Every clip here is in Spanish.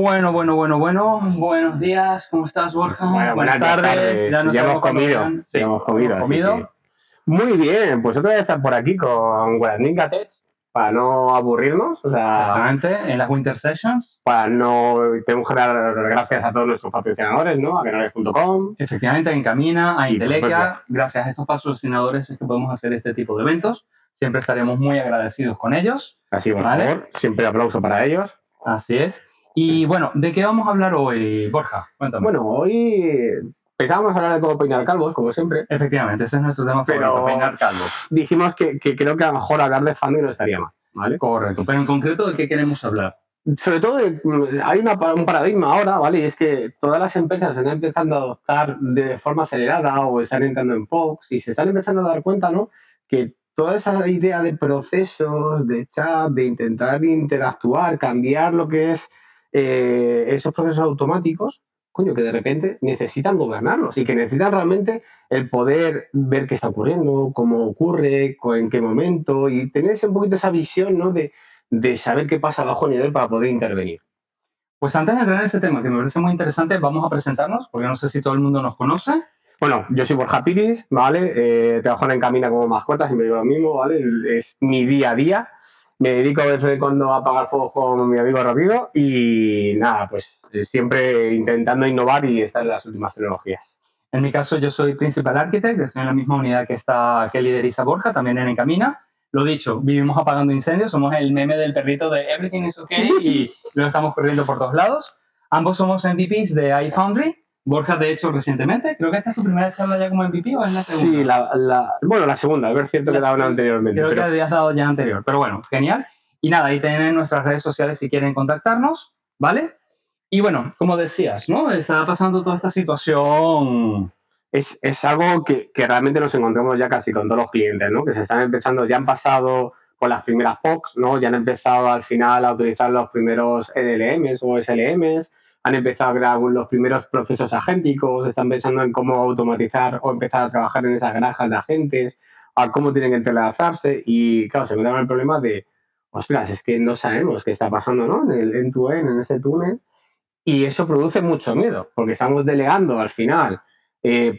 Buenos días, ¿cómo estás, Borja? Bueno, buenas tardes. Ya nos Ya hemos cuando comido. vengan. Sí, Ya hemos comido. hemos así comido. que- Muy bien, pues otra vez estar por aquí con Guaraninga Tech para no aburrirnos. O sea, Exactamente, en las Winter Sessions. para no. Tenemos que dar gracias a todos nuestros patrocinadores, ¿no? A canales.com. Efectivamente, a Encamina, a Y Intelequia. Gracias a estos patrocinadores es que podemos hacer este tipo de eventos. Siempre estaremos muy agradecidos con ellos. Así, por ¿Vale? favor, siempre aplauso para ellos. Así es. Y bueno, ¿de qué vamos a hablar hoy, Borja? Cuéntame. Bueno, hoy pensábamos hablar de cómo peinar calvos, como siempre. Efectivamente, ese es nuestro tema favorito, Pero peinar calvos. dijimos que creo que a lo mejor hablar de funding no estaría mal, ¿vale? Correcto, pero en concreto, ¿de qué queremos hablar? Sobre todo, hay un paradigma ahora, ¿vale? Y es que todas las empresas están empezando a adoptar de forma acelerada o están entrando en POCs y se están empezando a dar cuenta, ¿no? Que toda esa idea de procesos, de chat, de intentar interactuar, cambiar lo que es esos procesos automáticos, coño, que de repente necesitan gobernarlos y que necesitan realmente el poder ver qué está ocurriendo, cómo ocurre, en qué momento y tener un poquito esa visión, ¿no? De saber qué pasa a bajo nivel para poder intervenir. Pues antes de entrar en ese tema, que me parece muy interesante, vamos a presentarnos, porque no sé si todo el mundo nos conoce. Bueno, yo soy Borja Piris, ¿vale? Trabajo en Encamina como mascota, siempre digo lo mismo, ¿vale? Es mi día a día. Me dedico a veces cuando a apagar fuego con mi amigo Rodrigo y nada, pues siempre intentando innovar y estar en las últimas tecnologías. En mi caso, yo soy Principal Architect, estoy en la misma unidad que lideriza Borja, también en Encamina. Lo dicho, vivimos apagando incendios, somos el meme del perrito de Everything is okay y lo estamos corriendo por todos lados. Ambos somos MVPs de iFoundry. Borja, de hecho, recientemente. Creo que esta es tu primera charla ya como MVP o es la segunda. Sí, la segunda. A ver, cierto que he dado una anteriormente. Creo que habías dado ya anterior, pero bueno, genial. Y nada, ahí tienen nuestras redes sociales si quieren contactarnos, ¿vale? Y bueno, como decías, ¿no? Está pasando toda esta situación. Es algo que realmente nos encontramos ya casi con todos los clientes, ¿no? Que se están empezando, ya han pasado por las primeras POCs, ¿no? Ya han empezado al final a utilizar los primeros LLMs o SLMs, han empezado a crear los primeros procesos agénticos, están pensando en cómo automatizar o empezar a trabajar en esas granjas de agentes, a cómo tienen que entrelazarse y, claro, se encuentran el problema de, ostras, es que no sabemos qué está pasando, ¿no? En el end-to-end, en ese túnel, y eso produce mucho miedo, porque estamos delegando al final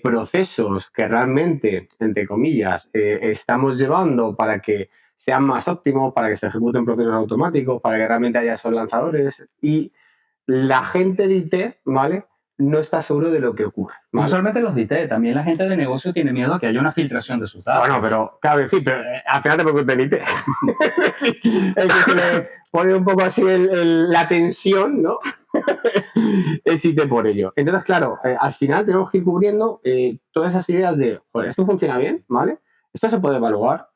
procesos que realmente, entre comillas, estamos llevando para que sean más óptimos, para que se ejecuten procesos automáticos, para que realmente haya esos lanzadores y la gente de IT, ¿vale? No está seguro de lo que ocurre, ¿vale? No solamente los de IT, también la gente de negocio tiene miedo a que haya una filtración de sus datos. Bueno, pero claro, sí, pero al final te preocupes de IT. El que se le pone un poco así la tensión, ¿no? Es IT por ello. Entonces, claro, al final tenemos que ir cubriendo todas esas ideas de, joder, esto funciona bien, ¿vale? Esto se puede evaluar,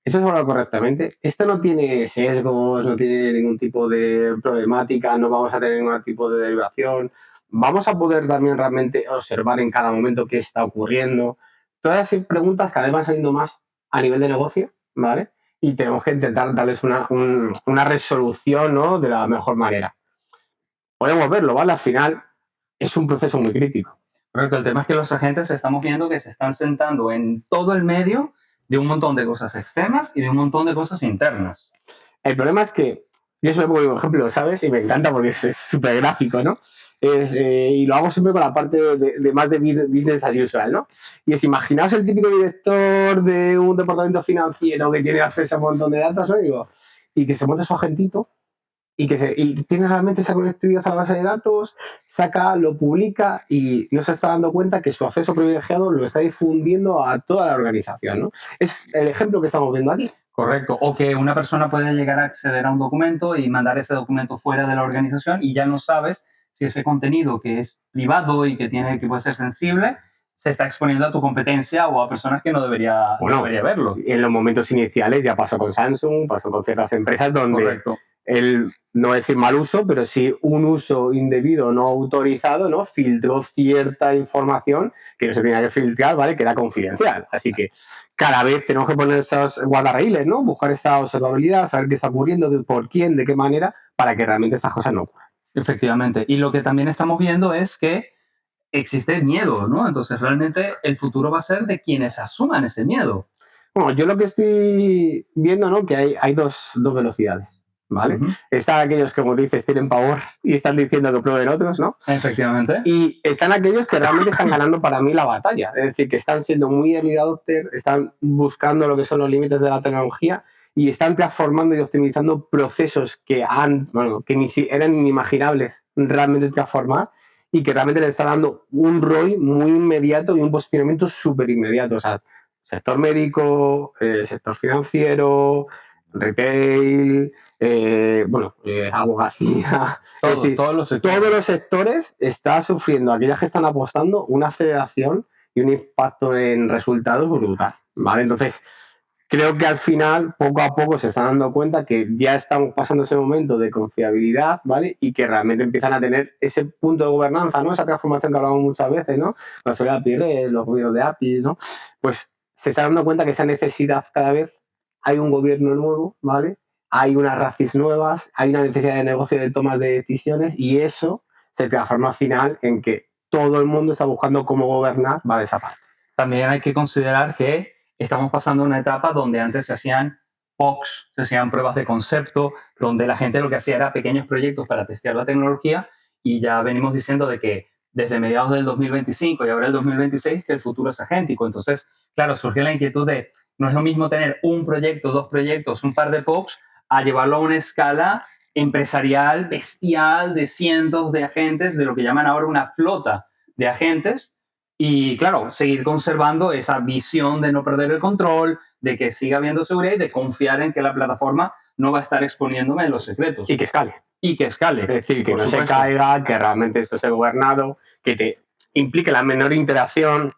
esto se evalúa correctamente, esto no tiene sesgos, no tiene ningún tipo de problemática, no vamos a tener ningún tipo de derivación, vamos a poder también realmente observar en cada momento qué está ocurriendo. Todas esas preguntas cada vez van saliendo más a nivel de negocio, ¿vale? Y tenemos que intentar darles una resolución, ¿no? De la mejor manera. Podemos verlo, ¿vale? Al final es un proceso muy crítico. Correcto, el tema es que los agentes estamos viendo que se están sentando en todo el medio de un montón de cosas externas y de un montón de cosas internas. El problema es que, yo se lo pongo un ejemplo, ¿sabes? Y me encanta porque es súper gráfico, ¿no? Y lo hago siempre con la parte de más de business as usual, ¿no? Y es, imaginaos el típico director de un departamento financiero que tiene acceso a un montón de datos, ¿no? Digo, y que se monte su agentito y tiene realmente esa conectividad a la base de datos, lo publica y no se está dando cuenta que su acceso privilegiado lo está difundiendo a toda la organización, ¿no? Es el ejemplo que estamos viendo aquí. Correcto, o que una persona puede llegar a acceder a un documento y mandar ese documento fuera de la organización y ya no sabes si ese contenido que es privado y que puede ser sensible se está exponiendo a tu competencia o a personas que no debería verlo. En los momentos iniciales ya pasó con Samsung, pasó con ciertas empresas donde Correcto. no decir mal uso, pero sí un uso indebido, no autorizado, ¿no? Filtró cierta información que no se tenía que filtrar, ¿vale? Que era confidencial. Así que cada vez tenemos que poner esos guardarraíles, ¿no? Buscar esa observabilidad, saber qué está ocurriendo, por quién, de qué manera, para que realmente estas cosas no ocurran. Efectivamente. Y lo que también estamos viendo es que existe miedo, ¿no? Entonces realmente el futuro va a ser de quienes asuman ese miedo. Bueno, yo lo que estoy viendo, ¿no? Que hay dos velocidades. ¿vale? Ujú. Están aquellos que, como dices, tienen power y están diciendo que prueben otros, ¿no? Efectivamente. Y están aquellos que realmente están ganando para mí la batalla. Es decir, que están siendo muy early adopter, están buscando lo que son los límites de la tecnología y están transformando y optimizando procesos que que ni eran inimaginables realmente transformar y que realmente le está dando un ROI muy inmediato y un posicionamiento súper inmediato. O sea, sector médico, sector financiero, retail, abogacía. Es decir, Todos los sectores. todos los sectores están sufriendo, aquellas que están apostando, una aceleración y un impacto en resultados brutal, ¿vale? Entonces, creo que al final, poco a poco, se están dando cuenta que ya estamos pasando ese momento de confiabilidad, ¿vale? Y que realmente empiezan a tener ese punto de gobernanza, ¿no? Esa transformación que hablamos muchas veces, ¿no? La soledad Pirre, los gobiernos de API, ¿no? Pues se están dando cuenta que esa necesidad cada vez, hay un gobierno nuevo, ¿vale? Hay unas racis nuevas, hay una necesidad de negocio, de toma de decisiones y eso se transforma al final en que todo el mundo está buscando cómo gobernar, va de esa parte. También hay que considerar que estamos pasando una etapa donde antes se hacían POCs, se hacían pruebas de concepto, donde la gente lo que hacía era pequeños proyectos para testear la tecnología y ya venimos diciendo de que desde mediados del 2025 y ahora el 2026 que el futuro es agéntico. Entonces, claro, surge la inquietud de no es lo mismo tener un proyecto, dos proyectos, un par de POCs, a llevarlo a una escala empresarial bestial de cientos de agentes, de lo que llaman ahora una flota de agentes, y claro, seguir conservando esa visión de no perder el control, de que siga habiendo seguridad y de confiar en que la plataforma no va a estar exponiéndome en los secretos. Y que escale. Y que escale. Es decir, que no se caiga, que realmente esto esté gobernado, que te implique la menor interacción,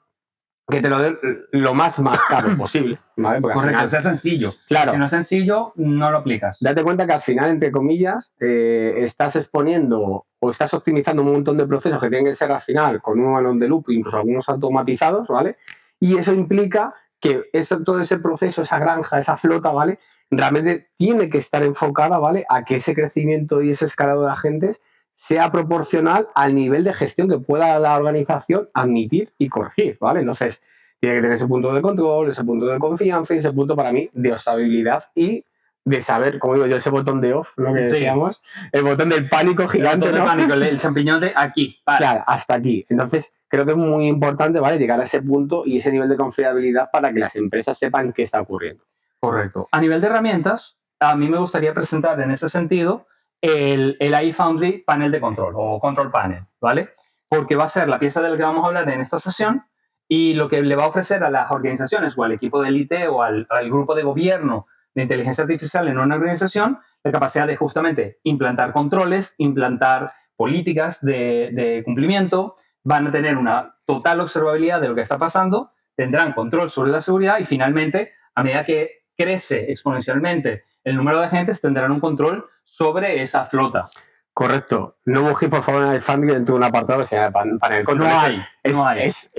que te lo dé lo más marcado posible, ¿vale? Porque correcto, sea sencillo. Claro. Si no es sencillo, no lo aplicas. Date cuenta que al final, entre comillas, estás exponiendo o estás optimizando un montón de procesos que tienen que ser al final con un on the loop, incluso algunos automatizados, ¿vale? Y eso implica que todo ese proceso, esa granja, esa flota, ¿vale? Realmente tiene que estar enfocada, ¿vale? A que ese crecimiento y ese escalado de agentes sea proporcional al nivel de gestión que pueda la organización admitir y corregir, ¿vale? Entonces, tiene que tener ese punto de control, ese punto de confianza y ese punto, para mí, de usabilidad y de saber, como digo yo, ese botón de off, ¿no? Que decíamos, el botón del pánico gigante, el botón del pánico, el champiñón de aquí. Vale. Claro, hasta aquí. Entonces, creo que es muy importante, ¿vale? Llegar a ese punto y ese nivel de confiabilidad para que las empresas sepan qué está ocurriendo. Correcto. A nivel de herramientas, a mí me gustaría presentar en ese sentido el AI Foundry Panel de Control o Control Panel, ¿vale? Porque va a ser la pieza de la que vamos a hablar en esta sesión y lo que le va a ofrecer a las organizaciones o al equipo de élite o al grupo de gobierno de inteligencia artificial en una organización la capacidad de justamente implantar controles, implantar políticas de cumplimiento, van a tener una total observabilidad de lo que está pasando, tendrán control sobre la seguridad y finalmente, a medida que crece exponencialmente el número de agentes, tendrán un control sobre esa flota. Correcto. No busquéis, por favor, en el Foundry dentro de un apartado que se llama Panel Control. No hay. Es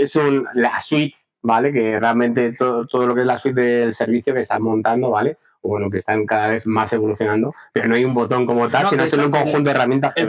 la suite, ¿vale? Que realmente todo lo que es la suite del servicio que están montando, ¿vale? O bueno, que están cada vez más evolucionando, pero no hay un botón como tal, sino es un conjunto de herramientas que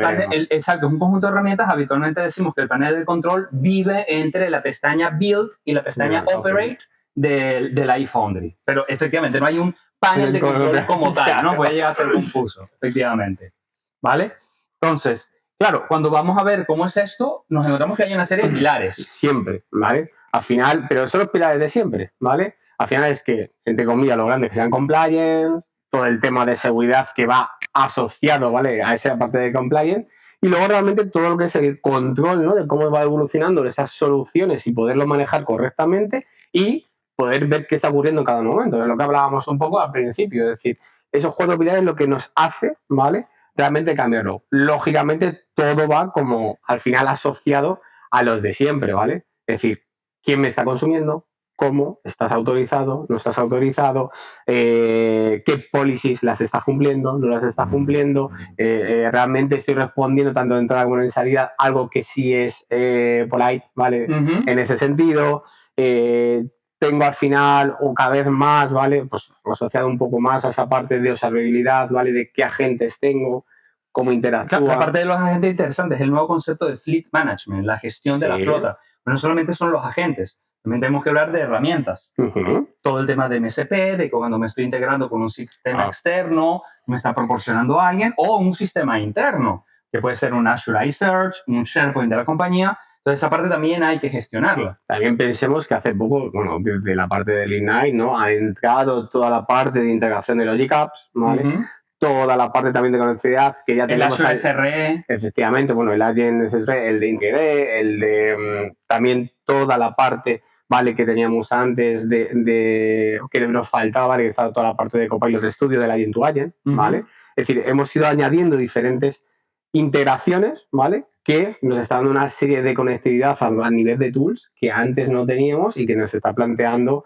exacto, es un conjunto de herramientas. Habitualmente decimos que el panel de control vive entre la pestaña Build y la pestaña Operate del AI Foundry. Pero efectivamente no hay un panel de control como tal, ¿no? Puede llegar a ser confuso, efectivamente. ¿Vale? Entonces, claro, cuando vamos a ver cómo es esto, nos encontramos que hay una serie de pilares. Siempre, ¿vale? Al final, pero son los pilares de siempre, ¿vale? Al final es que, entre comillas, lo grande que sean compliance, todo el tema de seguridad que va asociado, ¿vale? A esa parte de compliance, y luego realmente todo lo que es el control, ¿no? De cómo va evolucionando esas soluciones y poderlo manejar correctamente y poder ver qué está ocurriendo en cada momento. Es lo que hablábamos un poco al principio, es decir, esos 4 pilares es lo que nos hace, ¿vale? Realmente cambiarlo. Lógicamente, todo va como al final asociado a los de siempre, ¿vale? Es decir, ¿quién me está consumiendo? ¿Cómo? ¿Estás autorizado? ¿No estás autorizado? ¿Qué policies las estás cumpliendo? ¿No las estás cumpliendo? ¿Realmente estoy respondiendo tanto de entrada como en salida algo que sí es polite, ¿vale? En ese sentido, tengo al final o cada vez más, ¿vale? Pues asociado un poco más a esa parte de observabilidad, ¿vale? De qué agentes tengo, cómo interactúan. La parte de los agentes interesantes es el nuevo concepto de fleet management, la gestión de la flota. Pero no solamente son los agentes, también tenemos que hablar de herramientas. Todo el tema de MSP, de cuando me estoy integrando con un sistema externo, me está proporcionando alguien, o un sistema interno, que puede ser un Azure iSearch, un SharePoint de la compañía. Entonces, esa parte también hay que gestionarla. También pensemos que hace poco, bueno, desde la parte del Ignite, ¿no? Ha entrado toda la parte de integración de Logic Apps, ¿vale? Toda la parte también de conectividad que ya tenemos. El Azure SRE. Efectivamente, bueno, el Agent SRE, el de IntegreD, el de también toda la parte, ¿vale? Que teníamos antes de que nos faltaba, ¿vale? Que estaba toda la parte de Copilot Studio del Agent to Agent, ¿vale? Es decir, hemos ido añadiendo diferentes integraciones, ¿vale? Que nos está dando una serie de conectividad a nivel de tools que antes no teníamos y que nos está planteando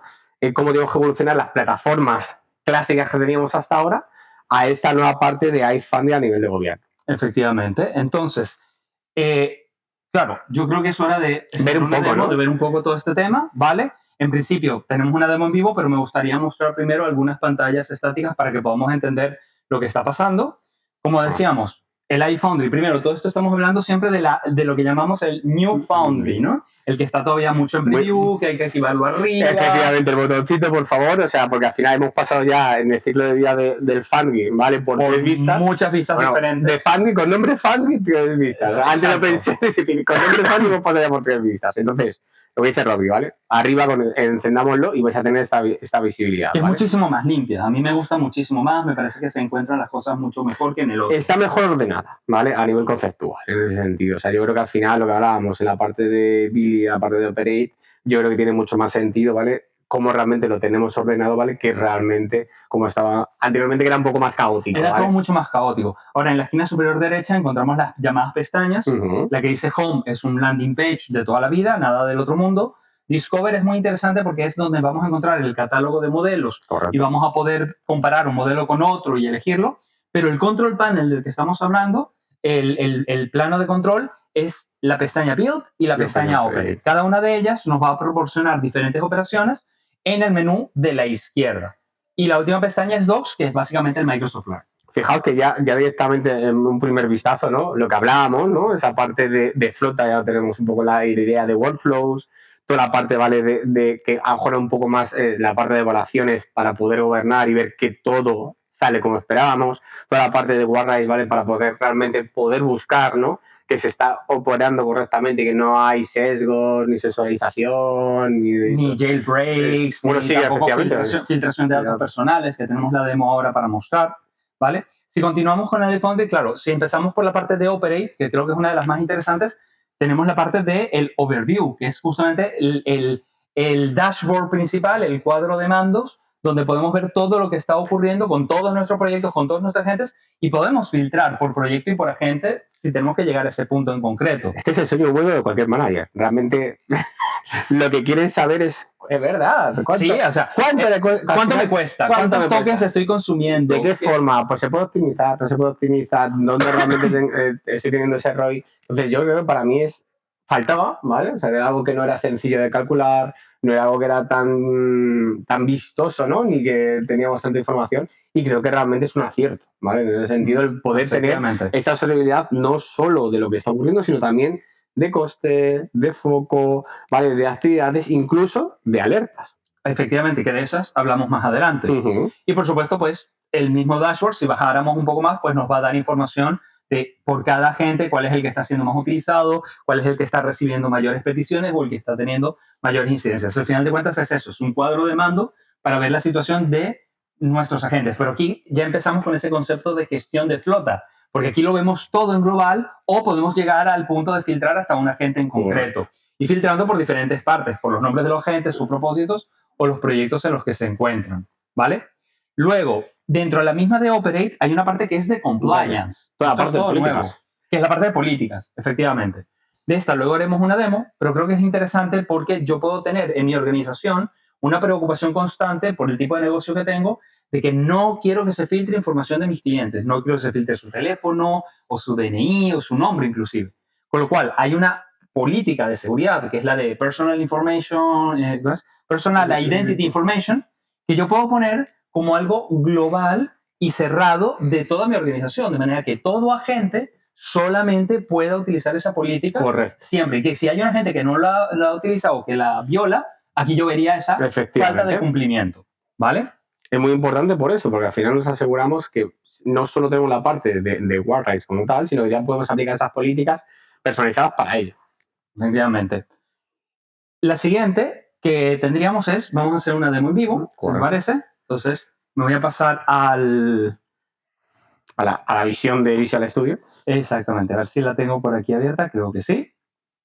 cómo tenemos que evolucionar las plataformas clásicas que teníamos hasta ahora a esta nueva parte de iFunding a nivel de gobierno. Efectivamente. Entonces, claro, yo creo que es hora de ver un poco, demo, ¿no? de ver un poco todo este tema, ¿vale? En principio, tenemos una demo en vivo, pero me gustaría mostrar primero algunas pantallas estáticas para que podamos entender lo que está pasando. Como decíamos, el iFoundry, primero, todo esto estamos hablando siempre de lo que llamamos el New Foundry, ¿no? El que está todavía mucho en preview, que hay que activarlo arriba. Efectivamente, el botoncito, por favor, o sea, porque al final hemos pasado ya en el ciclo de vida del Funding, ¿vale? Por 3 vistas. Muchas vistas diferentes. De Funding, con nombre Funding, 3 vistas. Exacto. Antes lo pensé, con nombre Funding hemos pasado ya por 3 vistas. Entonces, lo que dice Robbie, ¿vale? Arriba encendámoslo y vais a tener esta visibilidad. Es ¿vale? muchísimo más limpia. A mí me gusta muchísimo más. Me parece que se encuentran las cosas mucho mejor que en el otro. Está mejor ordenada, ¿vale? A nivel conceptual, en ese sentido. O sea, yo creo que al final lo que hablábamos en la parte de Billy, la parte de Operate, yo creo que tiene mucho más sentido, ¿vale? Cómo realmente lo tenemos ordenado, ¿vale? Que realmente como estaba anteriormente, que era un poco más caótico. Era ¿vale? todo mucho más caótico. Ahora, en la esquina superior derecha encontramos las llamadas pestañas. La que dice Home es un landing page de toda la vida, nada del otro mundo. Discover es muy interesante porque es donde vamos a encontrar el catálogo de modelos. Correcto. Y vamos a poder comparar un modelo con otro y elegirlo. Pero el control panel del que estamos hablando, el plano de control, es la pestaña Build y la pestaña Operate. Cada una de ellas nos va a proporcionar diferentes operaciones en el menú de la izquierda. Y la última pestaña es Docs, que es básicamente el Microsoft Learn. Fijaos que ya directamente en un primer vistazo, ¿no? Lo que hablábamos, ¿no? Esa parte de flota, ya tenemos un poco la idea de workflows, toda la parte, ¿vale? De que ahora un poco más la parte de evaluaciones para poder gobernar y ver que todo sale como esperábamos, toda la parte de Warrise, ¿vale? Para poder realmente poder buscar, ¿no? Que se está operando correctamente, que no hay sesgos, ni sensorización, ni jailbreaks, bueno, ni sí, tampoco filtración de datos personales, que tenemos la demo ahora para mostrar, ¿vale? Si continuamos con el iFoundry, claro, si empezamos por la parte de Operate, que creo que es una de las más interesantes, tenemos la parte del Overview, que es justamente el dashboard principal, el cuadro de mandos, donde podemos ver todo lo que está ocurriendo con todos nuestros proyectos, con todos nuestros agentes, y podemos filtrar por proyecto y por agente si tenemos que llegar a ese punto en concreto. Este es el sueño bueno de cualquier manager. Realmente lo que quieren saber es verdad. Sí, o sea, ¿cuánto me cuesta? ¿Cuántos tokens estoy consumiendo? ¿De qué forma? Pues se puede optimizar, no se puede optimizar, ¿dónde realmente estoy teniendo ese ROI? Entonces yo creo que para mí faltaba, ¿vale? O sea, era algo que no era sencillo de calcular, no era algo que era tan vistoso, ¿no? Ni que teníamos tanta información, y creo que realmente es un acierto, ¿vale? En ese sentido, el poder tener esa sostenibilidad no solo de lo que está ocurriendo, sino también de coste, de foco, ¿vale? De actividades, incluso de alertas. Efectivamente, que de esas hablamos más adelante. Y por supuesto, pues, el mismo dashboard, si bajáramos un poco más, pues nos va a dar información de por cada agente, cuál es el que está siendo más utilizado, cuál es el que está recibiendo mayores peticiones o el que está teniendo mayores incidencias. Al final de cuentas es eso, es un cuadro de mando para ver la situación de nuestros agentes. Pero aquí ya empezamos con ese concepto de gestión de flota, porque aquí lo vemos todo en global, o podemos llegar al punto de filtrar hasta un agente en concreto. Y filtrando por diferentes partes, por los nombres de los agentes, sus propósitos o los proyectos en los que se encuentran, ¿vale? Luego, dentro de la misma de Operate hay una parte que es de compliance. Toda la parte de políticas. Nuevo, que es la parte de políticas, efectivamente. De esta luego haremos una demo, pero creo que es interesante porque yo puedo tener en mi organización una preocupación constante por el tipo de negocio que tengo, de que no quiero que se filtre información de mis clientes, no quiero que se filtre su teléfono o su DNI o su nombre inclusive. Con lo cual, hay una política de seguridad, que es la de Personal Identity Information, que yo puedo poner como algo global y cerrado de toda mi organización, de manera que todo agente solamente pueda utilizar esa política. Correcto. Siempre. Y que si hay un agente que no la utiliza o que la viola, aquí yo vería esa falta de cumplimiento, ¿vale? Es muy importante por eso, porque al final nos aseguramos que no solo tenemos la parte de War Rights como tal, sino que ya podemos aplicar esas políticas personalizadas para ello. Efectivamente. La siguiente que tendríamos es, vamos a hacer una demo en vivo, si me parece. Entonces, me voy a pasar a la visión de Visual Studio. Exactamente, a ver si la tengo por aquí abierta, creo que sí.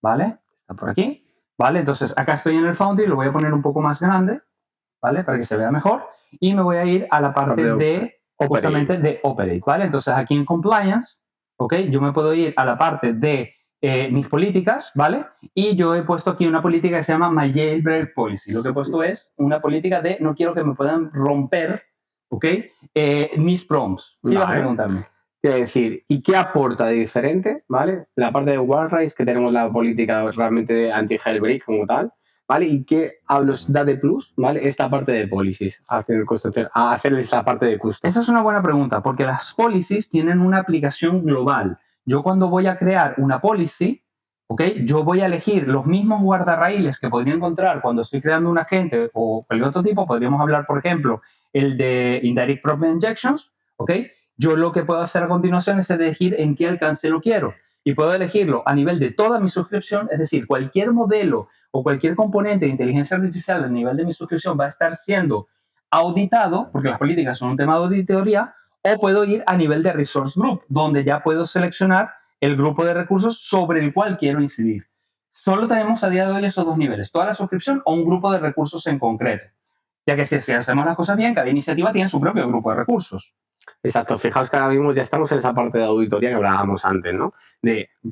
¿Vale? Está por aquí. ¿Vale? Entonces, acá estoy en el Foundry, lo voy a poner un poco más grande, ¿vale? Para que se vea mejor. Y me voy a ir a la parte justamente de Operate, ¿vale? Entonces, aquí en Compliance, ¿ok? Yo me puedo ir a la parte de mis políticas, ¿vale? Y yo he puesto aquí una política que se llama My Jailbreak Policy. Lo que he puesto es una política de no quiero que me puedan romper, ¿ok? Mis prompts. ¿Qué ibas a preguntarme? Quiero decir, ¿y qué aporta de diferente, ¿vale? La parte de War Rights, que tenemos la política realmente de anti-jailbreak como tal, ¿vale? ¿Y qué nos da de plus, ¿vale? Esta parte de policies, a hacer esta parte de custom. Esa es una buena pregunta, porque las policies tienen una aplicación global. Yo cuando voy a crear una policy, ¿ok? Yo voy a elegir los mismos guardarraíles que podría encontrar cuando estoy creando un agente o cualquier otro tipo. Podríamos hablar, por ejemplo, el de Indirect Prompt Injections, ¿ok? Yo lo que puedo hacer a continuación es elegir en qué alcance lo quiero. Y puedo elegirlo a nivel de toda mi suscripción, es decir, cualquier modelo o cualquier componente de inteligencia artificial a nivel de mi suscripción va a estar siendo auditado, porque las políticas son un tema de auditoría, o puedo ir a nivel de Resource Group, donde ya puedo seleccionar el grupo de recursos sobre el cual quiero incidir. Solo tenemos a día de hoy esos dos niveles, toda la suscripción o un grupo de recursos en concreto. Ya que si hacemos las cosas bien, cada iniciativa tiene su propio grupo de recursos. Exacto, fijaos que ahora mismo ya estamos en esa parte de auditoría que hablábamos antes, ¿no?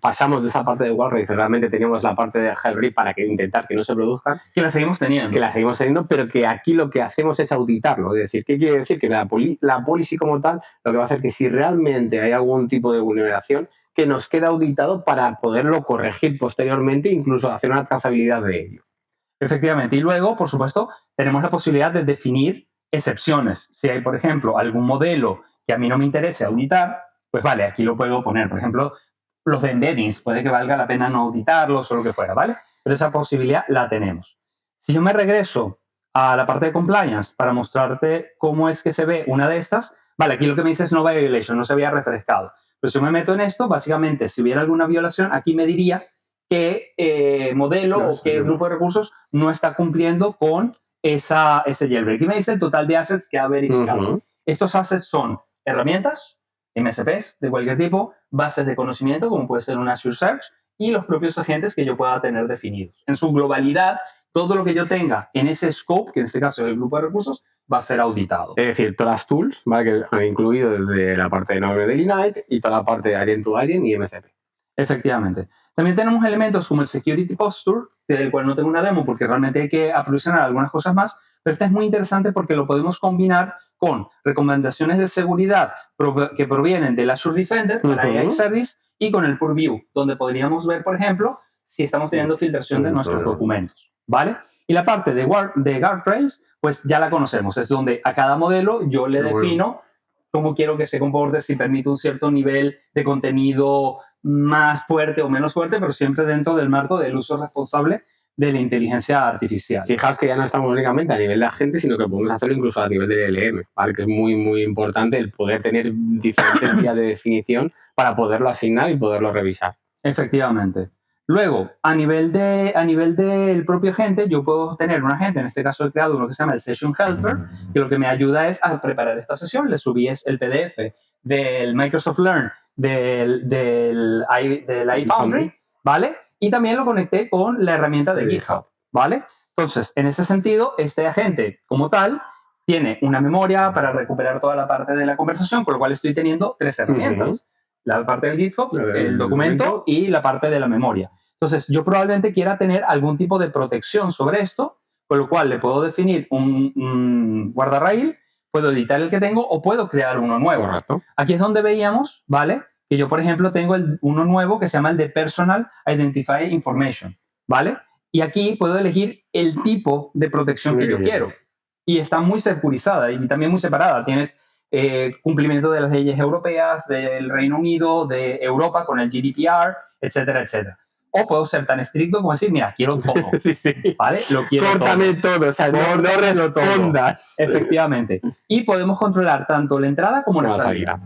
Pasamos de esa parte de War Rights, realmente teníamos la parte de jailbreak para intentar que no se produzcan. Que la seguimos teniendo. Que la seguimos teniendo, pero que aquí lo que hacemos es auditarlo. Es decir, ¿qué quiere decir? Que la policy como tal, lo que va a hacer que si realmente hay algún tipo de vulneración, que nos quede auditado para poderlo corregir posteriormente, incluso hacer una trazabilidad de ello. Efectivamente. Y luego, por supuesto, tenemos la posibilidad de definir excepciones. Si hay, por ejemplo, algún modelo que a mí no me interese auditar, pues vale, aquí lo puedo poner. Por ejemplo, los de embeddings, puede que valga la pena no auditarlos o lo que fuera, ¿vale? Pero esa posibilidad la tenemos. Si yo me regreso a la parte de compliance para mostrarte cómo es que se ve una de estas, vale, aquí lo que me dice es no violation, no se había refrescado. Pero si yo me meto en esto, básicamente, si hubiera alguna violación, aquí me diría qué modelo o qué grupo de recursos no está cumpliendo con ese jailbreak. Y me dice el total de assets que ha verificado. Estos assets son herramientas, MSPs de cualquier tipo, bases de conocimiento, como puede ser un Azure Search, y los propios agentes que yo pueda tener definidos. En su globalidad, todo lo que yo tenga en ese scope, que en este caso es el grupo de recursos, va a ser auditado. Es decir, todas las tools, ¿vale? Que han incluido desde la parte de Node Daily Night y toda la parte de Agent to Agent y MCP. Efectivamente. También tenemos elementos como el Security Posture, del cual no tengo una demo porque realmente hay que aprovisionar algunas cosas más, pero este es muy interesante porque lo podemos combinar con recomendaciones de seguridad que provienen del Azure Defender para AI Service y con el Purview, donde podríamos ver, por ejemplo, si estamos teniendo filtración de nuestros documentos, ¿vale? Y la parte de guardrails, pues ya la conocemos, es donde a cada modelo yo le defino cómo quiero que se comporte, si permite un cierto nivel de contenido más fuerte o menos fuerte, pero siempre dentro del marco del uso responsable de la inteligencia artificial. Fijaos que ya no estamos únicamente a nivel de agente, sino que podemos hacerlo incluso a nivel de LLM, ¿vale? Que es muy, muy importante el poder tener diferentes vías de definición para poderlo asignar y poderlo revisar. Efectivamente. Luego, a nivel del propio agente, yo puedo tener un agente, en este caso he creado uno que se llama el Session Helper, que lo que me ayuda es a preparar esta sesión. Le subí el PDF del Microsoft Learn del iFoundry, ¿vale? Y también lo conecté con la herramienta de GitHub, ¿vale? Entonces, en ese sentido, este agente como tal tiene una memoria para recuperar toda la parte de la conversación, con lo cual estoy teniendo tres herramientas. La parte del GitHub, el documento y la parte de la memoria. Entonces, yo probablemente quiera tener algún tipo de protección sobre esto, con lo cual le puedo definir un guardarraíl, puedo editar el que tengo o puedo crear uno nuevo. Correcto. Aquí es donde veíamos, ¿vale? Que yo, por ejemplo, tengo uno nuevo que se llama el de Personal Identify Information, ¿vale? Y aquí puedo elegir el tipo de protección que yo quiero. Y está muy securizada y también muy separada. Tienes cumplimiento de las leyes europeas, del Reino Unido, de Europa con el GDPR, etcétera, etcétera. o puedo ser tan estricto como decir, mira, quiero todo, Sí, sí. ¿vale? Lo quiero Córtame todo, o sea, no Córtamelo todo. respondas. Efectivamente. Y podemos controlar tanto la entrada como la salida.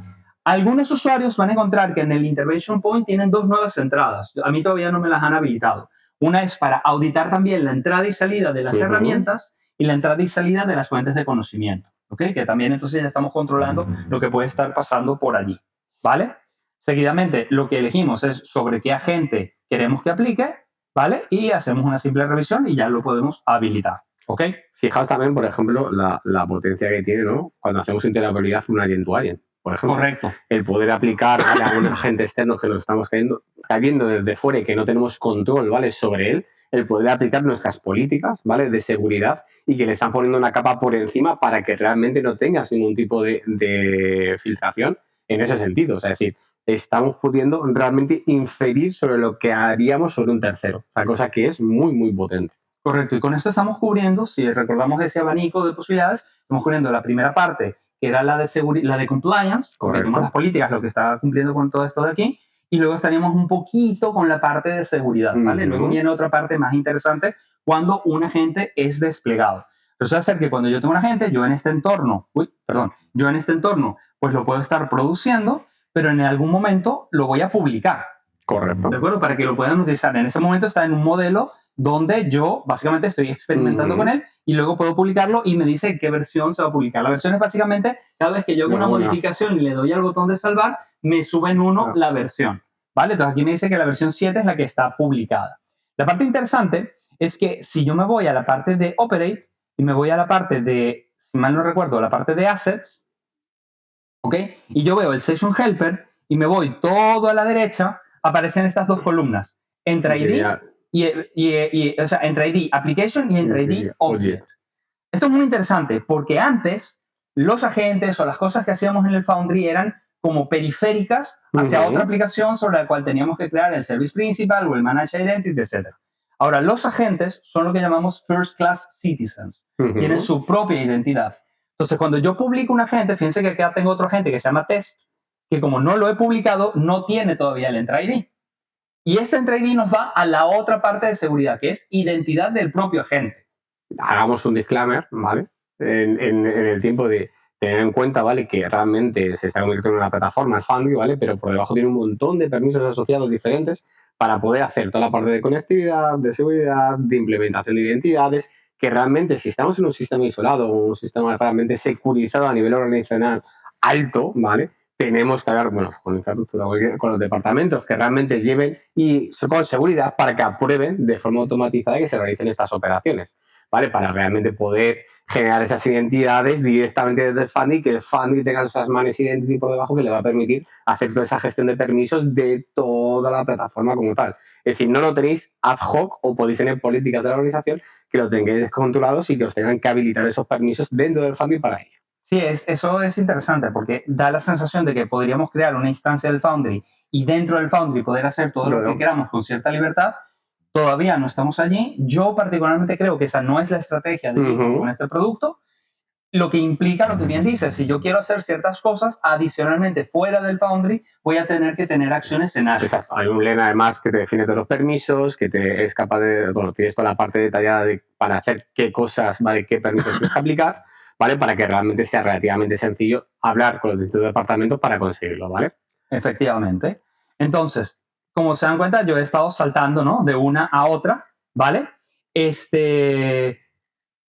Algunos usuarios van a encontrar que en el Intervention Point tienen dos nuevas entradas. A mí todavía no me las han habilitado. Una es para auditar también la entrada y salida de las herramientas y la entrada y salida de las fuentes de conocimiento. ¿Ok? Que también entonces ya estamos controlando lo que puede estar pasando por allí. ¿Vale? Seguidamente, lo que elegimos es sobre qué agente queremos que aplique, ¿vale? Y hacemos una simple revisión y ya lo podemos habilitar. ¿Ok? Fijaos también, por ejemplo, la potencia que tiene, ¿no? Cuando hacemos interoperabilidad un agent to agent, por ejemplo. Correcto. El poder aplicar, ¿vale?, a un agente externo que nos estamos cayendo desde fuera y que no tenemos control, ¿vale?, sobre él, el poder aplicar nuestras políticas, ¿vale?, de seguridad y que le están poniendo una capa por encima para que realmente no tengas ningún tipo de filtración en ese sentido. O sea, es decir, estamos pudiendo realmente inferir sobre lo que haríamos sobre un tercero, una cosa que es muy, muy potente. Correcto, y con esto estamos cubriendo, si recordamos ese abanico de posibilidades, estamos cubriendo la primera parte, que era la de la de compliance, tenemos las políticas, lo que está cumpliendo con todo esto de aquí, y luego estaríamos un poquito con la parte de seguridad, ¿vale? Luego viene otra parte más interesante cuando un agente es desplegado. Resulta ser que cuando yo tengo un agente, yo en este entorno, pues lo puedo estar produciendo, pero en algún momento lo voy a publicar. Correcto. ¿De acuerdo? Para que lo puedan utilizar. En ese momento está en un modelo donde yo básicamente estoy experimentando con él y luego puedo publicarlo y me dice qué versión se va a publicar. La versión es básicamente cada vez que yo hago una modificación y le doy al botón de salvar, me sube en uno la versión. ¿Vale? Entonces aquí me dice que la versión 7 es la que está publicada. La parte interesante es que si yo me voy a la parte de Operate y me voy a la parte de, si mal no recuerdo, la parte de Assets, ¿ok? Y yo veo el Session Helper y me voy todo a la derecha, aparecen estas dos columnas, Entra ID o sea, Entra ID Application y Entra ID Object. Esto es muy interesante porque antes los agentes o las cosas que hacíamos en el Foundry eran como periféricas hacia otra aplicación sobre la cual teníamos que crear el Service Principal o el Managed Identity, etc. Ahora, los agentes son lo que llamamos First Class Citizens. Tienen su propia identidad. Entonces, cuando yo publico un agente, fíjense que acá tengo otro agente que se llama Test, que como no lo he publicado, no tiene todavía el Entra ID. Y este Entra ID nos va a la otra parte de seguridad, que es identidad del propio agente. Hagamos un disclaimer, ¿vale? En el tiempo de tener en cuenta, ¿vale?, que realmente se está convirtiendo en una plataforma, el Foundry, ¿vale?, pero por debajo tiene un montón de permisos asociados diferentes para poder hacer toda la parte de conectividad, de seguridad, de implementación de identidades, que realmente si estamos en un sistema isolado o un sistema realmente securizado a nivel organizacional alto, ¿vale?, tenemos que hablar, bueno, con infraestructura, con los departamentos que realmente lleven y con seguridad para que aprueben de forma automatizada que se realicen estas operaciones, ¿vale?, para realmente poder generar esas identidades directamente desde el Foundry, que el Foundry tenga esas Managed Identity por debajo que le va a permitir hacer toda esa gestión de permisos de toda la plataforma como tal. Es decir, no lo tenéis ad hoc o podéis tener políticas de la organización que lo tengáis controlados y que os tengan que habilitar esos permisos dentro del Foundry para ello. Sí, eso es interesante porque da la sensación de que podríamos crear una instancia del Foundry y dentro del Foundry poder hacer todo lo que queramos con cierta libertad. Todavía no estamos allí. Yo particularmente creo que esa no es la estrategia de con este producto, lo que implica lo que bien dices. Si yo quiero hacer ciertas cosas adicionalmente fuera del Foundry, voy a tener que tener acciones en Azure. Exacto. Hay un LEN además que te define todos los permisos, que te es capaz de, bueno, tienes toda la parte detallada para hacer qué cosas, ¿vale?, qué permisos tienes que aplicar, ¿vale?, para que realmente sea relativamente sencillo hablar con los distintos departamentos para conseguirlo, ¿vale? Efectivamente. Entonces, como se dan cuenta, yo he estado saltando, ¿no?, de una a otra, ¿vale?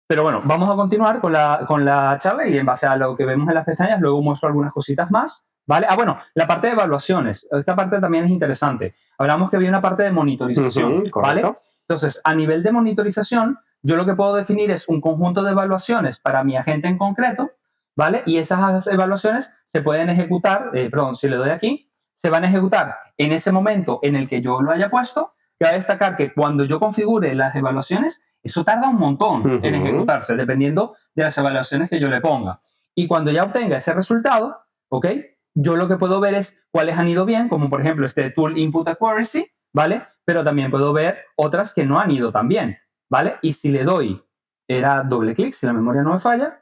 Pero bueno, vamos a continuar con la charla y en base a lo que vemos en las pestañas, luego muestro algunas cositas más, ¿vale? Ah, bueno, la parte de evaluaciones. Esta parte también es interesante. Hablamos que había una parte de monitorización, ¿vale? Entonces, a nivel de monitorización, yo lo que puedo definir es un conjunto de evaluaciones para mi agente en concreto, ¿vale? Y esas evaluaciones se pueden ejecutar, si le doy aquí, se van a ejecutar en ese momento en el que yo lo haya puesto. Cabe destacar que cuando yo configure las evaluaciones, eso tarda un montón en ejecutarse, dependiendo de las evaluaciones que yo le ponga. Y cuando ya obtenga ese resultado, ¿ok?, yo lo que puedo ver es cuáles han ido bien, como por ejemplo este Tool Input Accuracy, ¿vale? Pero también puedo ver otras que no han ido tan bien, ¿vale? Y si le doy, era doble clic, si la memoria no me falla,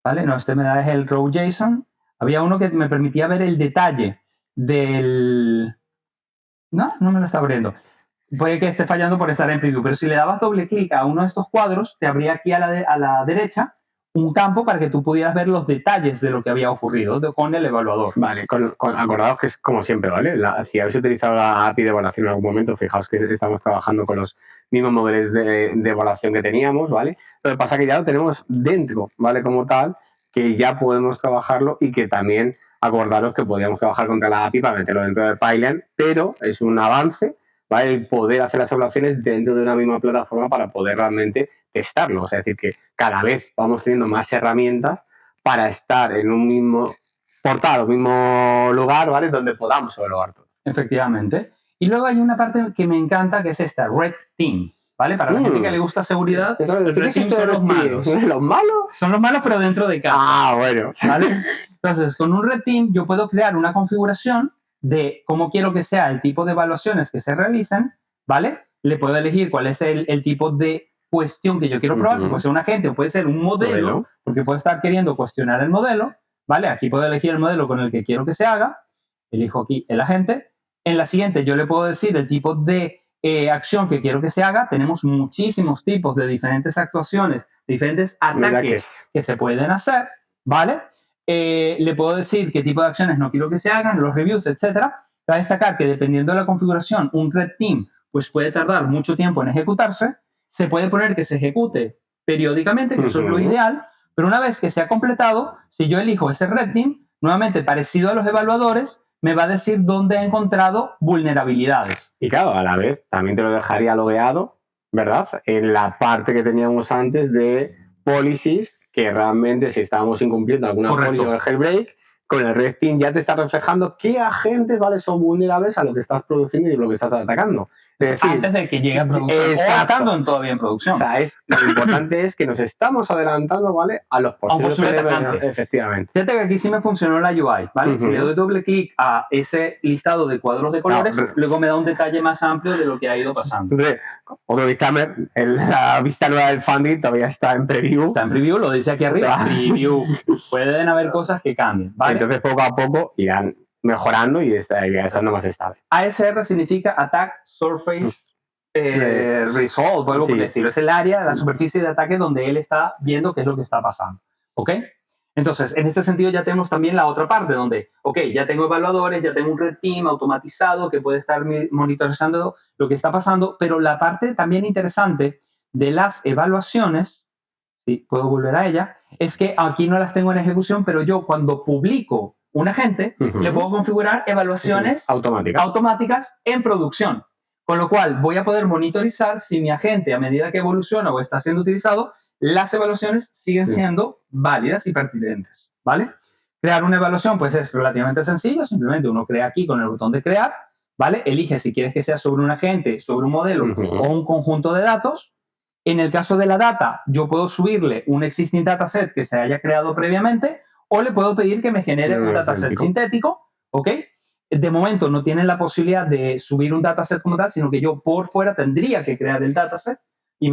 ¿vale? No, este me da es el row JSON. Había uno que me permitía ver el detalle del No, no me lo está abriendo. Puede que esté fallando por estar en preview, pero si le dabas doble clic a uno de estos cuadros, te abría aquí a la derecha un campo para que tú pudieras ver los detalles de lo que había ocurrido con el evaluador. Vale, acordaos que es como siempre, ¿vale? Si habéis utilizado la API de evaluación en algún momento, fijaos que estamos trabajando con los mismos modelos de evaluación que teníamos, ¿vale? Lo que pasa es que ya lo tenemos dentro, ¿vale? Como tal, que ya podemos trabajarlo y que también acordaros que podíamos trabajar contra la API para meterlo dentro del pipeline, pero es un avance, ¿vale? El poder hacer las evaluaciones dentro de una misma plataforma para poder realmente testarlo. O sea, es decir, que cada vez vamos teniendo más herramientas para estar en un mismo portal o mismo lugar, ¿vale? Donde podamos evaluar todo. Efectivamente. Y luego hay una parte que me encanta, que es esta, Red Team, ¿vale? Para la gente que le gusta seguridad, el Red Team son los malos. ¿Los malos? Son los malos, pero dentro de casa. Ah, bueno. ¿Vale? Entonces, con un Red Team yo puedo crear una configuración de cómo quiero que sea el tipo de evaluaciones que se realicen, ¿vale? Le puedo elegir cuál es el tipo de cuestión que yo quiero probar, que puede ser un agente o puede ser un modelo, porque puedo estar queriendo cuestionar el modelo, ¿vale? Aquí puedo elegir el modelo con el que quiero que se haga, elijo aquí el agente. En la siguiente yo le puedo decir el tipo de acción que quiero que se haga. Tenemos muchísimos tipos de diferentes actuaciones, diferentes ataques que se pueden hacer, ¿vale? Le puedo decir qué tipo de acciones no quiero que se hagan, los reviews, etcétera. Va a destacar que dependiendo de la configuración, un Red Team pues puede tardar mucho tiempo en ejecutarse. Se puede poner que se ejecute periódicamente, que eso es lo ideal, pero una vez que se ha completado, si yo elijo ese Red Team, nuevamente parecido a los evaluadores, me va a decir dónde he encontrado vulnerabilidades. Y claro, a la vez también te lo dejaría logueado, ¿verdad? En la parte que teníamos antes de policies, que realmente si estábamos incumpliendo alguna policy o el jailbreak, con el Red Team ya te está reflejando qué agentes, ¿vale? Son vulnerables a lo que estás produciendo y lo que estás atacando. Es decir, antes de que llegue a producción o estando todavía en producción. O sea, lo importante es que nos estamos adelantando, ¿vale? A los posibles atacantes. Efectivamente. Fíjate que aquí sí me funcionó la UI, ¿vale? Si le doy doble clic a ese listado de cuadros de colores, luego me da un detalle más amplio de lo que ha ido pasando. Otro disclaimer, la vista nueva del funding todavía está en preview. Está en preview, lo dice aquí arriba. Preview. Pueden haber cosas que cambien, ¿vale? Entonces poco a poco irán mejorando y estando más estable. ASR significa Attack Surface Resolve o algo por el estilo. Es el área, la superficie de ataque donde él está viendo qué es lo que está pasando. ¿Ok? Entonces, en este sentido ya tenemos también la otra parte donde, ok, ya tengo evaluadores, ya tengo un Red Team automatizado que puede estar monitorizando lo que está pasando, pero la parte también interesante de las evaluaciones, si puedo volver a ella, es que aquí no las tengo en ejecución, pero yo cuando publico un agente, le puedo configurar evaluaciones automáticas en producción. Con lo cual, voy a poder monitorizar si mi agente, a medida que evoluciona o está siendo utilizado, las evaluaciones siguen siendo válidas y pertinentes, ¿vale? Crear una evaluación, pues es relativamente sencillo. Simplemente uno crea aquí con el botón de crear, ¿vale? Elige si quieres que sea sobre un agente, sobre un modelo o un conjunto de datos. En el caso de la data, yo puedo subirle un existing dataset que se haya creado previamente o le puedo pedir que me genere un dataset sintético, ¿ok? De momento no tienen la posibilidad de subir un dataset como tal, sino que yo por fuera tendría que crear el dataset y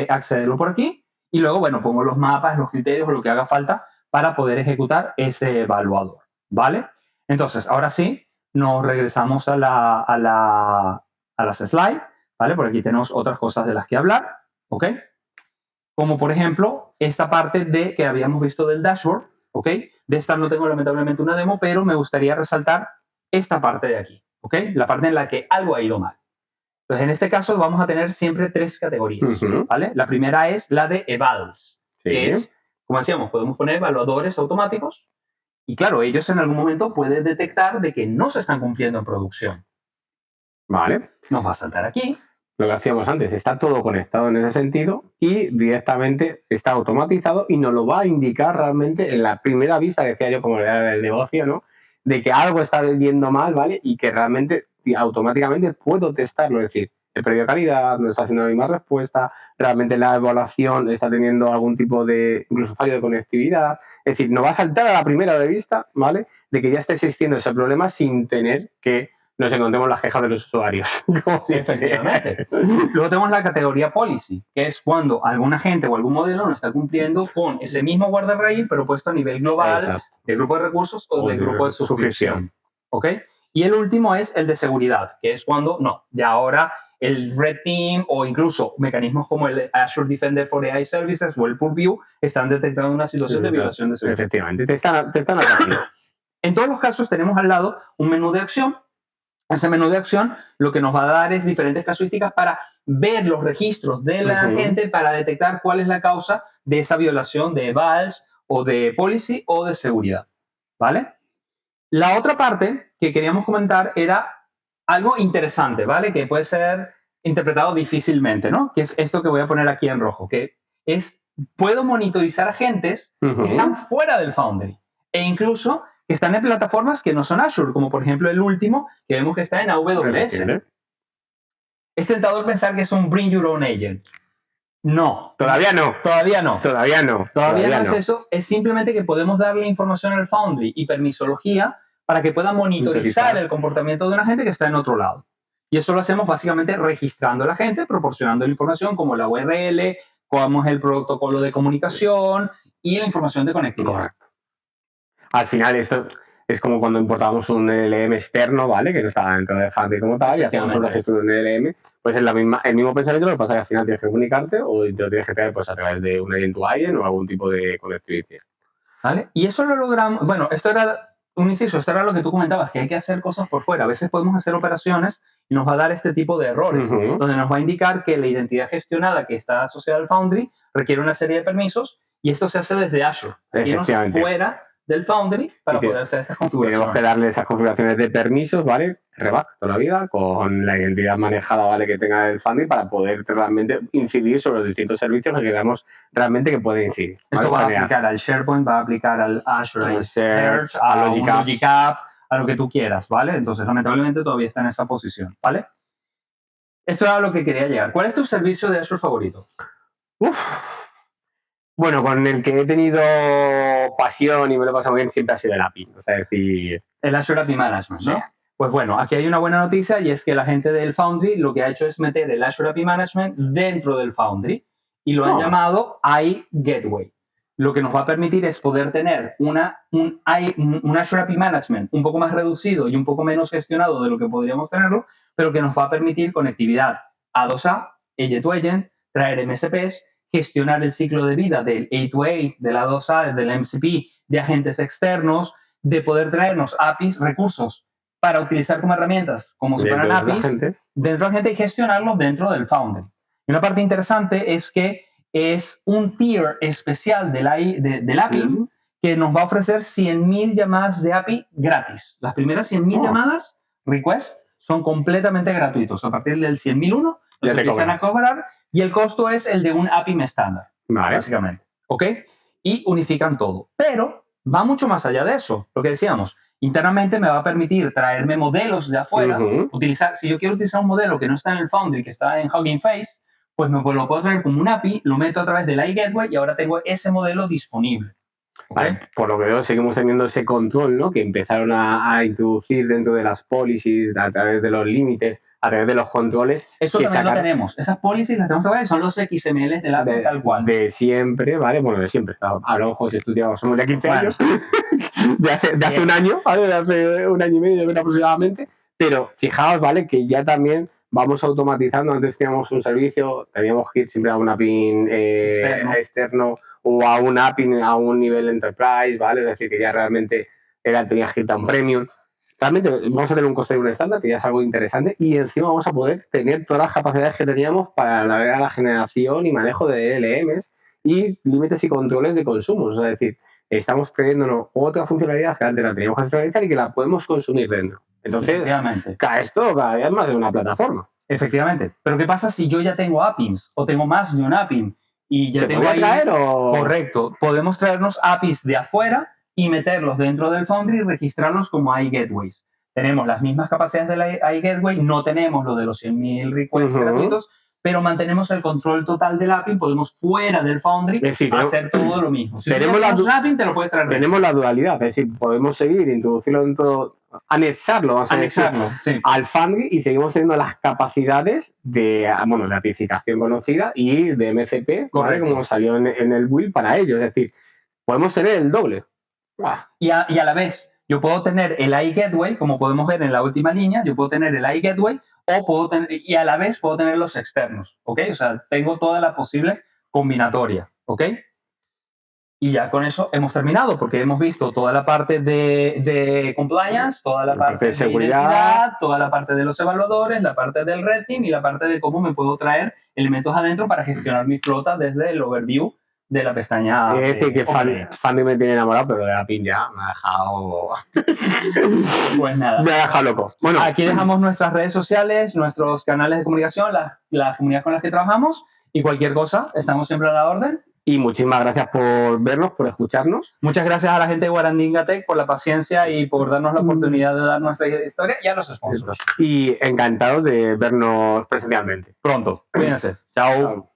accederlo por aquí. Y luego, bueno, pongo los mapas, los criterios o lo que haga falta para poder ejecutar ese evaluador, ¿vale? Entonces, ahora sí, nos regresamos a las slides, ¿vale? Por aquí tenemos otras cosas de las que hablar, ¿ok? Como por ejemplo, esta parte de que habíamos visto del dashboard, ¿ok? De esta no tengo lamentablemente una demo, pero me gustaría resaltar esta parte de aquí, ¿ok? La parte en la que algo ha ido mal. Entonces, en este caso vamos a tener siempre tres categorías, ¿vale? La primera es la de evals, que es, como decíamos, podemos poner evaluadores automáticos y claro, ellos en algún momento pueden detectar de que no se están cumpliendo en producción. Vale. Nos va a saltar aquí. Lo que hacíamos antes, está todo conectado en ese sentido y directamente está automatizado y nos lo va a indicar realmente en la primera vista, que decía yo, como era el negocio, ¿no? De que algo está yendo mal, ¿vale? Y que realmente automáticamente puedo testarlo, es decir, el periodo de calidad, no está haciendo la misma respuesta, realmente la evaluación está teniendo algún tipo de, incluso fallo de conectividad, es decir, nos va a saltar a la primera de vista, ¿vale? De que ya está existiendo ese problema sin tener que nos encontremos las quejas de los usuarios. Sí, efectivamente. Luego tenemos la categoría policy, que es cuando algún agente o algún modelo no está cumpliendo con ese mismo guardarraíl, pero puesto a nivel global, del grupo de recursos o del grupo de suscripción. ¿Ok? Y el último es el de seguridad, que es cuando, no, de ahora el Red Team o incluso mecanismos como el Azure Defender for AI Services o el Purview están detectando una situación de violación de seguridad. Efectivamente, te están atacando. En todos los casos tenemos al lado un menú de acción. Ese menú de acción lo que nos va a dar es diferentes casuísticas para ver los registros de la gente para detectar cuál es la causa de esa violación de VALS o de policy o de seguridad, ¿vale? La otra parte que queríamos comentar era algo interesante, ¿vale? Que puede ser interpretado difícilmente, ¿no? Que es esto que voy a poner aquí en rojo, que es, puedo monitorizar agentes que están fuera del Foundry e incluso que están en plataformas que no son Azure, como por ejemplo el último, que vemos que está en AWS. Es tentador pensar que es un Bring Your Own Agent. No. Todavía no. Todavía no. Todavía no. Todavía no es eso. Es simplemente que podemos darle información al Foundry y permisología para que pueda monitorizar el comportamiento de una gente que está en otro lado. Y eso lo hacemos básicamente registrando a la gente, proporcionando la información como la URL, como es el protocolo de comunicación y la información de conectividad. Correcto. Al final esto es como cuando importábamos un LLM externo, ¿vale? Que no estaba dentro de Foundry como tal y hacíamos un registro de un LLM. Pues es el mismo pensamiento, lo que pasa es que al final tienes que comunicarte o te lo tienes que traer pues, a través de un agent to agent o algún tipo de conectividad. ¿Vale? Y eso lo logramos, bueno, esto era un inciso, esto era lo que tú comentabas, que hay que hacer cosas por fuera. A veces podemos hacer operaciones y nos va a dar este tipo de errores, donde nos va a indicar que la identidad gestionada que está asociada al Foundry requiere una serie de permisos y esto se hace desde Azure. Irnos fuera del Foundry para poder hacer estas configuraciones. Tenemos que darle esas configuraciones de permisos, ¿vale? Reback toda la vida, con la identidad manejada, ¿vale? Que tenga el Foundry para poder realmente incidir sobre los distintos servicios que queramos realmente que puede incidir. ¿Vale? Esto va a aplicar al SharePoint, va a aplicar al Azure Search, a Logic App, a lo que tú quieras, ¿vale? Entonces, lamentablemente todavía está en esa posición, ¿vale? Esto era lo que quería llegar. ¿Cuál es tu servicio de Azure favorito? Bueno, con el que he tenido pasión y me lo he pasado bien siempre ha sido el API. O sea, decir... El Azure API Management, ¿no? Sí. Pues bueno, aquí hay una buena noticia y es que la gente del Foundry lo que ha hecho es meter el Azure API Management dentro del Foundry y lo han llamado iGateway. Lo que nos va a permitir es poder tener un Azure API Management un poco más reducido y un poco menos gestionado de lo que podríamos tenerlo, pero que nos va a permitir conectividad A2A, Agent to Agent, traer MSPs, gestionar el ciclo de vida del A2A, del A2A, del MCP, de agentes externos, de poder traernos APIs, recursos para utilizar como herramientas, como si fueran APIs, dentro de la gente y gestionarlos dentro del Foundry. Y una parte interesante es que es un tier especial del API que nos va a ofrecer 100.000 llamadas de API gratis. Las primeras 100.000 llamadas, request, son completamente gratuitos. A partir del 100.001, los empiezan a cobrar y el costo es el de un API estándar, básicamente. ¿Ok? Y unifican todo. Pero va mucho más allá de eso. Lo que decíamos, internamente me va a permitir traerme modelos de afuera, si yo quiero utilizar un modelo que no está en el Foundry, que está en Hugging Face, pues lo puedo traer como un API, lo meto a través del iGateway y ahora tengo ese modelo disponible. Vale, por lo que veo, seguimos teniendo ese control, ¿no? Que empezaron a introducir dentro de las policies, a través de los límites, a través de los controles. Eso también lo tenemos. Esas policies las tenemos que ver, son los XMLs del API tal cual. De siempre, ¿vale? Bueno, de siempre. Hablamos con estudiamos, somos de 15 años, de hace un año, ¿vale? De hace un año y medio aproximadamente. Pero fijaos, ¿vale? Que ya también vamos automatizando. Antes teníamos un servicio, teníamos que ir siempre a un API externo o a un API a un nivel enterprise, ¿vale? Es decir, que ya realmente tenía que ir a un premium. Realmente vamos a tener un coste de un estándar, que ya es algo interesante, y encima vamos a poder tener todas las capacidades que teníamos para la generación y manejo de LLMs y límites y controles de consumo. Es decir, estamos trayéndonos otra funcionalidad que antes la teníamos que centralizar y que la podemos consumir dentro. Entonces, esto cada día es más de una plataforma. Efectivamente. Pero ¿qué pasa si yo ya tengo APIs o tengo más de un API? Y ya ¿Se tengo puede traer o...? Correcto. Podemos traernos APIs de afuera y meterlos dentro del Foundry y registrarlos como iGateways. Tenemos las mismas capacidades de la iGateway, no tenemos lo de los 100.000 requests gratuitos, pero mantenemos el control total del API, podemos fuera del Foundry hacer todo lo mismo. Si tenemos un API, te lo puedes traer. Tenemos la dualidad, es decir, podemos seguir, introducirlo en todo, anexarlo al Foundry y seguimos teniendo las capacidades de apificación conocida y de MCP, ¿vale? Como salió en el build para ello. Es decir, podemos tener el doble. Y a la vez Yo puedo tener el iGateway, como podemos ver en la última línea, yo puedo tener el iGateway o puedo tener, y a la vez puedo tener los externos, ¿ok? O sea, tengo toda la posible combinatoria, ¿ok? Y ya con eso hemos terminado, porque hemos visto toda la parte de compliance, toda la parte de seguridad, identidad, toda la parte de los evaluadores, la parte del red team y la parte de cómo me puedo traer elementos adentro para gestionar mi flota desde el overview de la pestaña. Es decir, que Fanny me tiene enamorado, pero de la PIN ya me ha dejado... Pues nada. Me ha dejado loco. Bueno, aquí dejamos nuestras redes sociales, nuestros canales de comunicación, las comunidades con las que trabajamos y cualquier cosa, estamos siempre a la orden. Y muchísimas gracias por vernos, por escucharnos. Muchas gracias a la gente de Guarandinga Tech por la paciencia y por darnos la oportunidad de dar nuestra historia y a los sponsors. Y encantados de vernos presencialmente. Pronto. Cuídense. Chao.